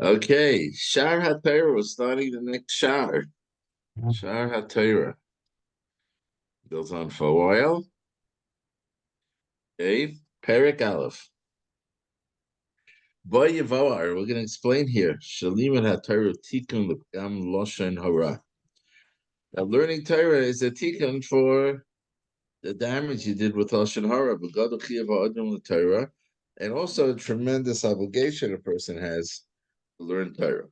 Okay, Shar HaTorah, we're starting the next Shar. Shar HaTorah goes on for a while. Okay, Perek Aleph. Boy Yavoar, we're going to explain here. Shalim HaTorah Tikkun L'Pgam Lashon Horah. Now, learning Torah is a tikkun for the damage you did with Lashon Horah, B'Gadu Chiyav Ha'adam L'Torah, and also a tremendous obligation a person has to learn Torah.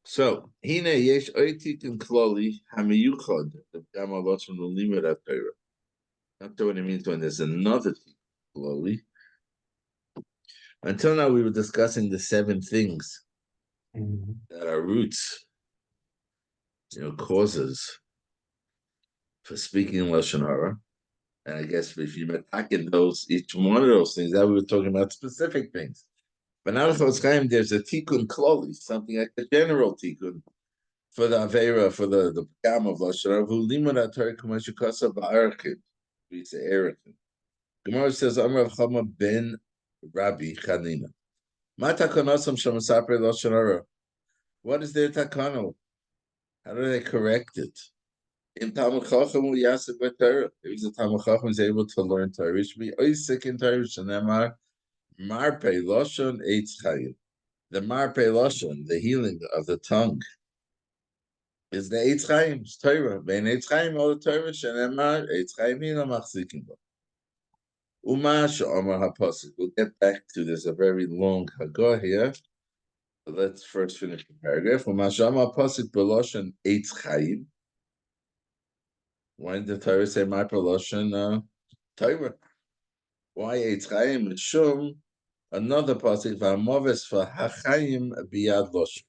So, hine yesh oitikin kloli hamiyuchod l'pgam ha'lashon l'limud ha'Torah. That's what it means when there's another tikkun kloli. Until now, we were discussing the 7 things that are roots, causes for speaking in Lashon Hara. And I guess if you attack in those, each one of those things, that we were talking about specific things. But now there's a tikkun kloli, something like a general tikkun for the Avera, for the Pagam of Lashon Hara, who limud HaTorah k'mashukasa ba'arachim. We say Erechim. Gemara says, Amar Rav Chama ben Rabbi Chanina. Ma takonosam shemasaper Lashon Hara. What is their takano? How do they correct it? Im Talmud Chacham will yasik by Torah. If he's a Talmud Chacham, is able to learn Torah. He should be oisik in Torah. Shenemar marpei Lashon eitz chayim. The marpei Lashon, the healing of the tongue, is the eitz chayim. It's Torah. Bein eitz chayim all the Torah. Shenemar eitz chayim hina machzikim bo. Umash Omar HaPasuk. We'll get back to this, a very long Hagah here. But let's first finish the paragraph. Umash Omar HaPasuk B'Lashon Eitz Chayim. Why did the Torah say my B'Lashon Torah? Why Eitz Chayim? Mishum, another Pasuk, V'Hamoves V'Hachayim B'Yad Lashon.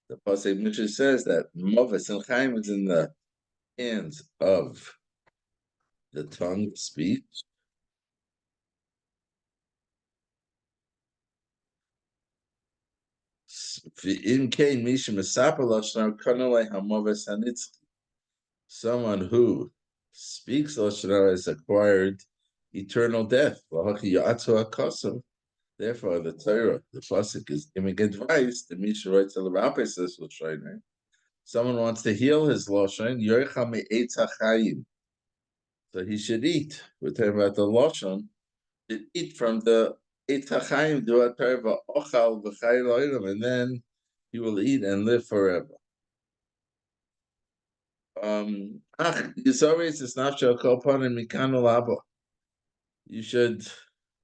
The Pasuk Mishnah says that Moves and Chayim is in the hands of the tongue, speech. Someone who speaks Lashon Hara has acquired eternal death. Therefore, the Torah, the pasuk is giving advice. The Mishnah writes to the Rabbi says, someone wants to heal his Lashon, so he should eat. We're talking about the Lashon. Should eat from the Eitz HaChaim, and then he will eat and live forever. You should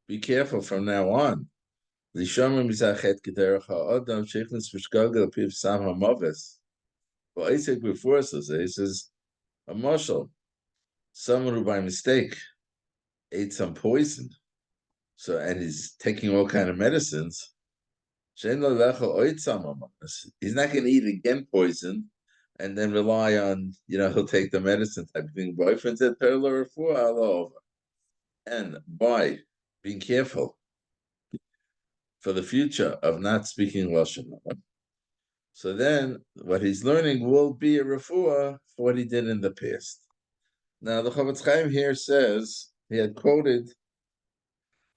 be careful from now on. Why is it before us? He says, a marshal, someone who by mistake ate some poison, and he's taking all kind of medicines. He's not going to eat again poison and then rely on, he'll take the medicine type of thing. Boyfriend said, and by being careful for the future of not speaking Lashon Hara, so then what he's learning will be a refuah for what he did in the past. Now the Chavetz Chaim here says he had quoted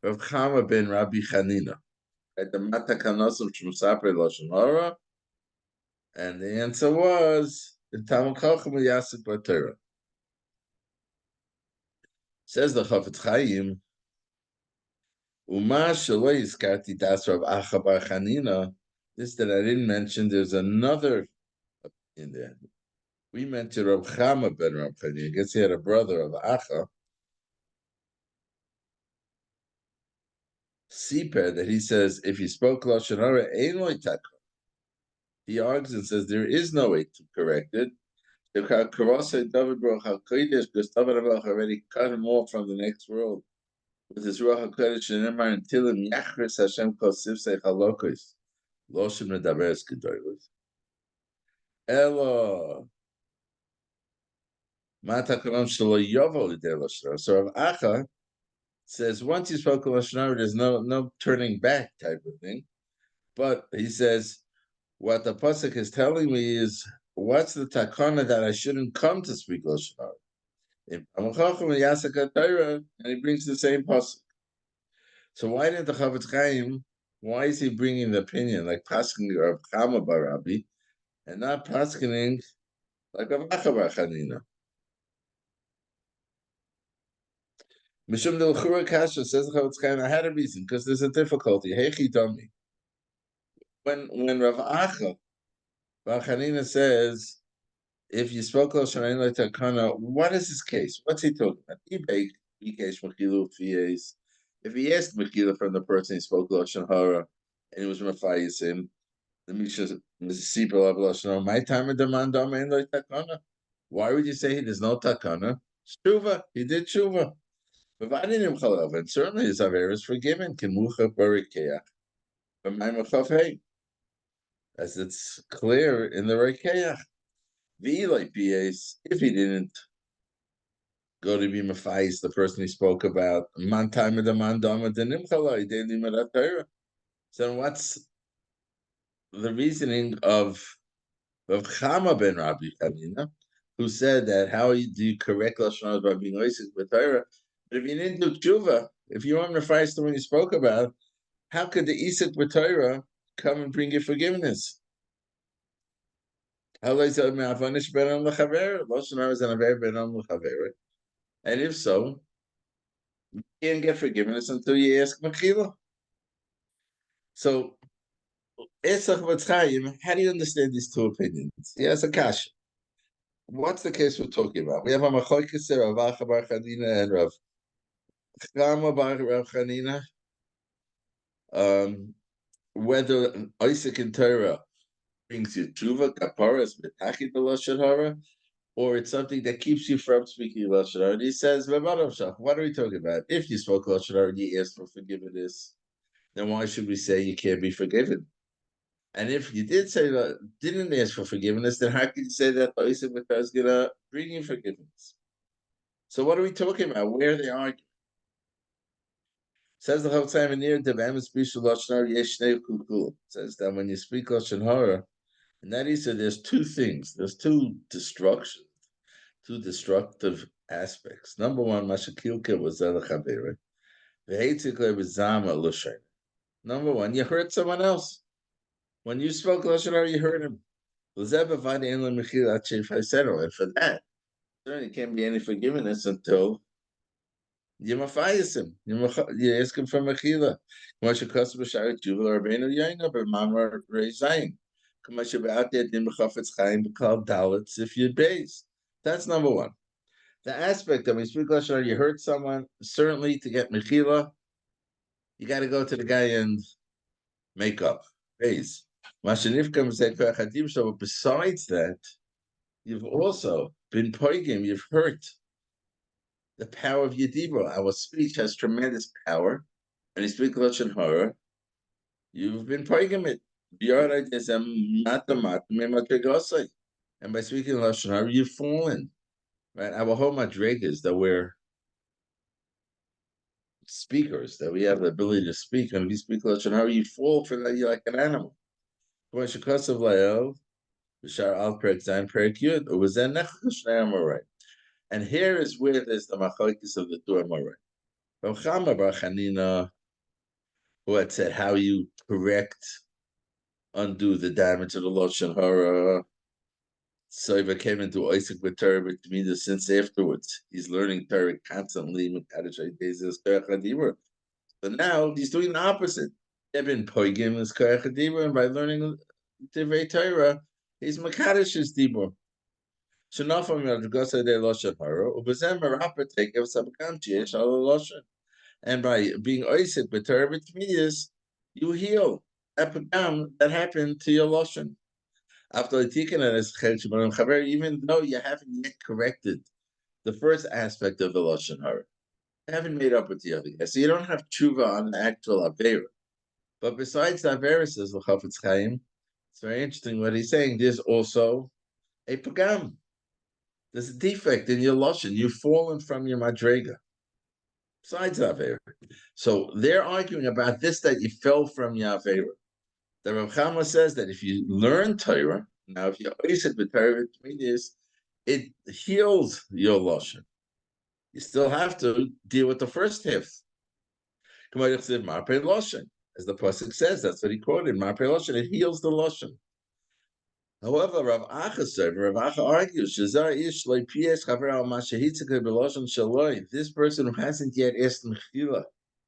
Rav Chama ben Rabbi Chanina at the Matakanosum Shmusaper Lashon Hara, and the answer was the Talmud Chacham Yasik Torah. Says the Chavetz Chaim, Uma Shaloi Iskarti Das Rav Acha bar Chanina. This that I didn't mention, there's another in there. We mentioned Rav Chama ben Rav Chanina. I guess he had a brother of Acha. Siper, that he says, if he spoke Lashon Hara, ein lo takon. He argues and says there is no way to correct it. David Baruch HaKodesh, because David Baruch already cut him off from the next world with his Ruach HaKodesh and Emar until him Yachris Hashem Kol Sivsei Chalokos Loshem Medaberes Gedolos. Elo Matakonom Shelo Yovo L'Dei Lashon Hara. So Rav Acha says once you spoke Lashon Hara, there's no turning back type of thing. But he says what the pasuk is telling me is what's the takana that I shouldn't come to speak Lashon Hara? And he brings the same pasuk. So why didn't the Chavetz Chaim Why is he bringing the opinion like Paskin of Chama Barabi and not Paskining like of Achabar Chanina? Mishum del Chura Kasha says I had a reason because there's a difficulty. Hechi Dami. When Rav Acha Bar Chanina says if you spoke Lashon Hara like Takana, what is his case? What's he talking about? If he asked Mechila from the person he spoke Lashon Hara and he was Mafayis him, the Mishnah Sipel of Lashon Hara, my time of demand Amen like Takana. Why would you say there's no Takana? Shuva, he did Shuva. Providing him Chalav, and certainly his Aver is forgiven. Kimucha Barikeach. As it's clear in the Rekeach. Like if he didn't go to be Mafais, the person he spoke about, so what's the reasoning of Chama ben Rabbi Chanina, who said that how do you correct Lashon Hara by being oisik with Torah? But if you didn't do tshuva, if you weren't Mafais the one you spoke about, how could the isik with Torah come and bring you forgiveness? And if so, you can't get forgiveness until you ask Mechila. So, how do you understand these two opinions? Yes, Akash. What's the case we're talking about? We have a Machoikis Rav Acha Bar Chanina and Rav Chama Bar Rav Chanina. Whether Isaac in Torah brings you tshuva, kaparas, betachit Lashon Hara, or it's something that keeps you from speaking Lashon Hara. And he says, what are we talking about? If you spoke Lashon Hara and you asked for forgiveness, then why should we say you can't be forgiven? And if you did say that, didn't ask for forgiveness, then how can you say that Isaac is going to bring you forgiveness? So what are we talking about? Where they argue? Says the whole time in here, says that when you speak Lashon Hara, and that is that there's two things. There's two destructive aspects. Number one, Mashakilka was Zelachavera. Number one, you hurt someone else. When you spoke Lashon Hara, you hurt him. And for that, there can't be any forgiveness until you mafayis him. You ask him for mechila. If you base. That's number one. The aspect of when you speak Lashon Hara, you hurt someone, certainly to get mechila, you got to go to the guy and make up. Base. Besides that, you've also been poigim, you've hurt the power of Yedibra. Our speech has tremendous power. And you speak Lashon Hara, you've been poigim it. And by speaking Lashon Hara, you've fallen. Right? Our whole madrega is that we're speakers, that we have the ability to speak. And if you speak Lashon Hara, you fall for that, you're like an animal. And here is where there's the machlokes of the two Amorai. Rav Chama Bar Chanina, who had said how you undo the damage of the Lashon Hara. Soiva came into Isaac with Torah B'Tmida since afterwards. He's learning Torah constantly. But now he's doing the opposite. They've been poigim his Koyach HaDibur, and by learning Divrei Torah, he's Makadosh his Dibur. Shenafam Yadrgosa de Lashon Hara, Ubezem Merapa take of Sabakam Chiesh al Lashon. And by being Isaac with Torah B'Tmidas, you heal that pagam that happened to your Lashon. After even though you haven't yet corrected the first aspect of the Lashon Hara, you haven't made up with the other guy. So you don't have tshuva on the actual Avera. But besides the Avera, says the Chafetz Chaim, it's very interesting what he's saying. There's also a pagam. There's a defect in your Lashon. You've fallen from your Madrega. Besides the Avera. So they're arguing about this, that you fell from your Avera. The Rav Chama says that if you learn Torah, now if you Isaac with Torah, it heals your Lashon. You still have to deal with the first half. As as the pasuk says. That's what he quoted. Marpei Lashon, it heals the Lashon. However, Rav Acha said, Rav Acha argues, Shazar ish loy piyesh chaver al mashahitzike b'lashon shaloi. This person who hasn't yet asked mechila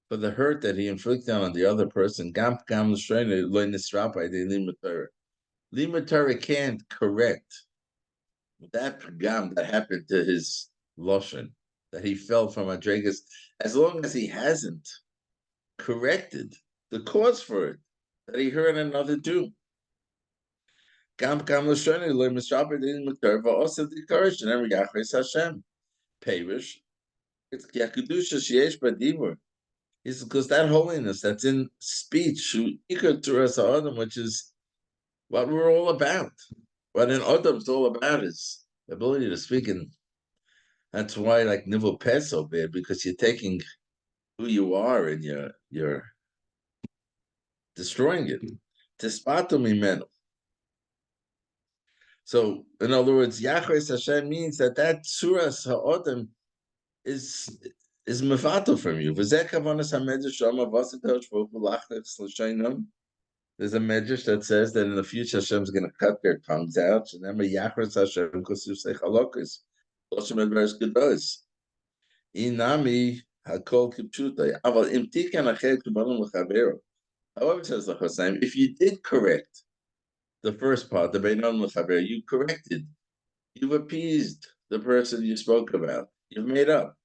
for the hurt that he inflicted on the other person, gam l'shreinah loy nisrapa de limud Torah. Limud Torah can't correct that pagam that happened to his lashon, that he fell from Adregas, as long as he hasn't corrected the cause for it, that he heard another do. Gam l'shreinah loy nisrapa de limud Torah va'osav dikaresh and every yachres Hashem. Perish. It's Yakudusha Sheyesh Badibur. It's because that holiness that's in speech, which is what we're all about. What an Adam's all about is the ability to speak, and that's why like Nivel Pes so bad, because you're taking who you are and you're destroying it. Tispatu mimenu. So in other words, Yachres Hashem means that Suras Ha'odam is mevato from you. There's a medrash that says that in the future Hashem's going to cut their tongues out. Inami hakol kipshuta. Aval imtikan achet kubanim lechavero. However, says the Chosayim, if you did correct the first part, the beinon lechavero, you corrected, you've appeased the person you spoke about, you've made up.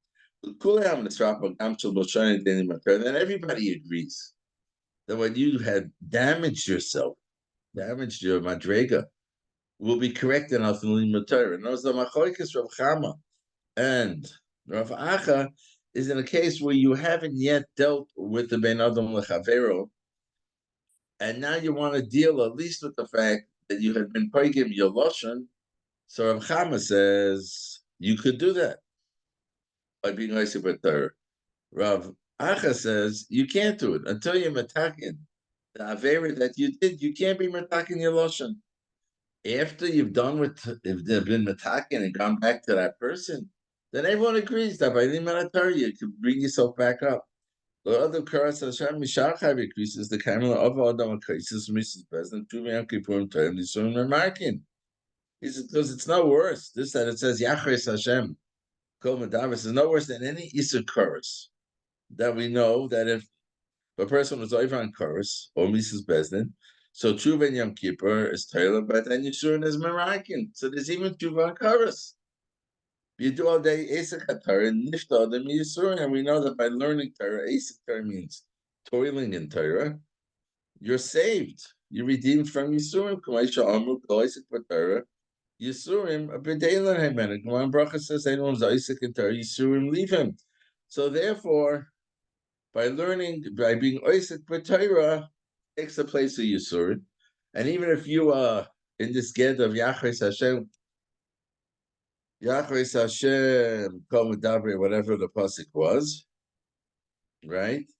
Then everybody agrees that when you had damaged yourself, damaged your madrega, will be corrected on the limud Torah. Knows the machlokes Rav Chama and Rav Acha is in a case where you haven't yet dealt with the ben adam lechavero, and now you want to deal at least with the fact that you had been poigim your lashon. So Rav Chama says you could do that by being oisik with Torah. Rav Acha says you can't do it until you're metakin the avera that you did. You can't be metakin your lashon after you've done with, if they've been metakin and gone back to that person. Then everyone agrees that by the Torah you can bring yourself back up. The other karas Hashem misharchav increases the kamel of Adam cases Mrs. President to Yom Kippurim Torah and Yisurim Remarkin. He says because it's no worse. This that it says Yachres Hashem Kol Medavis is no worse than any Isur karas that we know that if a person was over on karas or Mrs. President, so Tshuva and Yom Kippur is Torah, but then Yisurim is Merakin. So there's even Tshuva on karas. You do all day Asik Torah and Nishta the Yisurim, and we know that by learning Torah, Asik Torah means toiling in Torah. You're saved. You're redeemed from Yisurim. Kamaisha Amru Kalaisik Torah. Yisurim a B'deilan Hayman. Gemara Bracha says anyone's Isaac in Torah. Yisurim leave him. So therefore, by learning, by being Isaac Torah, takes the place of Yisurim. And even if you are in this get of Yachres Hashem, Yachres Hashem, Kol Medabre, whatever the pasuk was, right?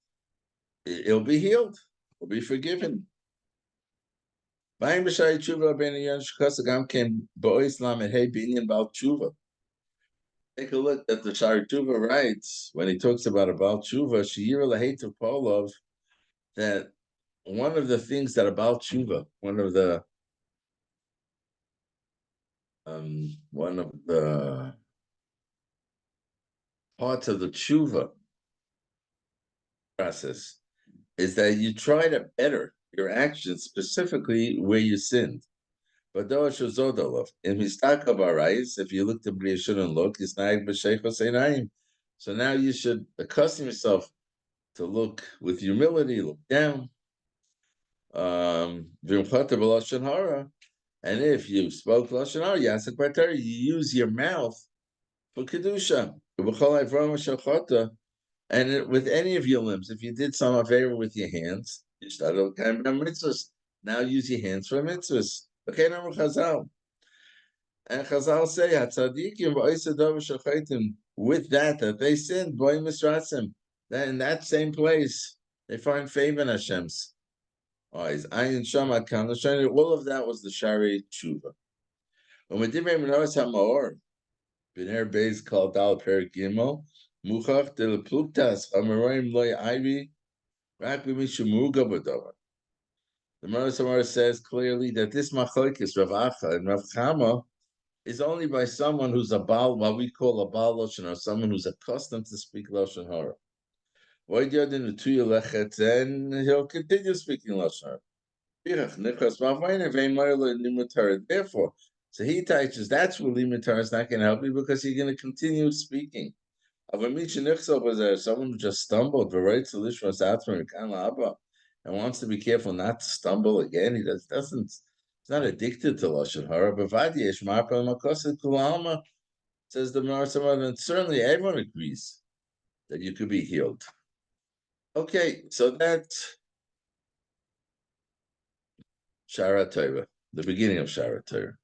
It'll be healed. It'll be forgiven. Take a look at the Shari Tshuva writes, when he talks about a Baal Tshuva, She'ira Lahetiv Polov, that one of the things that a Baal Tshuva, one of the parts of the tshuva process is that you try to better your actions, specifically where you sinned. But in Mistakabarais, if you look to Bria shouldn't look, so now you should accustom yourself to look with humility, look down. And if you spoke Lashon Horah, you use your mouth for Kedusha. And with any of your limbs, if you did some favor with your hands, now use your hands for mitzvahs. And Chazal say, with that they sinned, that in that same place, they find favor in Hashem's eyes. All of that was the Shari Tshuva. When we did Menorahs HaMaor, B'ner Beis called Dal Perik Gimel, Muchach del Pluktas Amaroim Loy Ivy The Gemara says clearly that this machlokes Rav Acha and Rav Chama is only by someone who's a Baal, what we call a Baal Lashon, or someone who's accustomed to speak Lashon Horah. And he'll continue speaking Lashon Horah. Therefore, so he teaches that's where Limud Torah is not going to help you because you're going to continue speaking. Someone who just stumbled, and wants to be careful not to stumble again. He doesn't. He's not addicted to Lashon Hara. Says the Gemara, and certainly everyone agrees that you could be healed. Okay, so that's Shara Torah, the beginning of Shara Torah.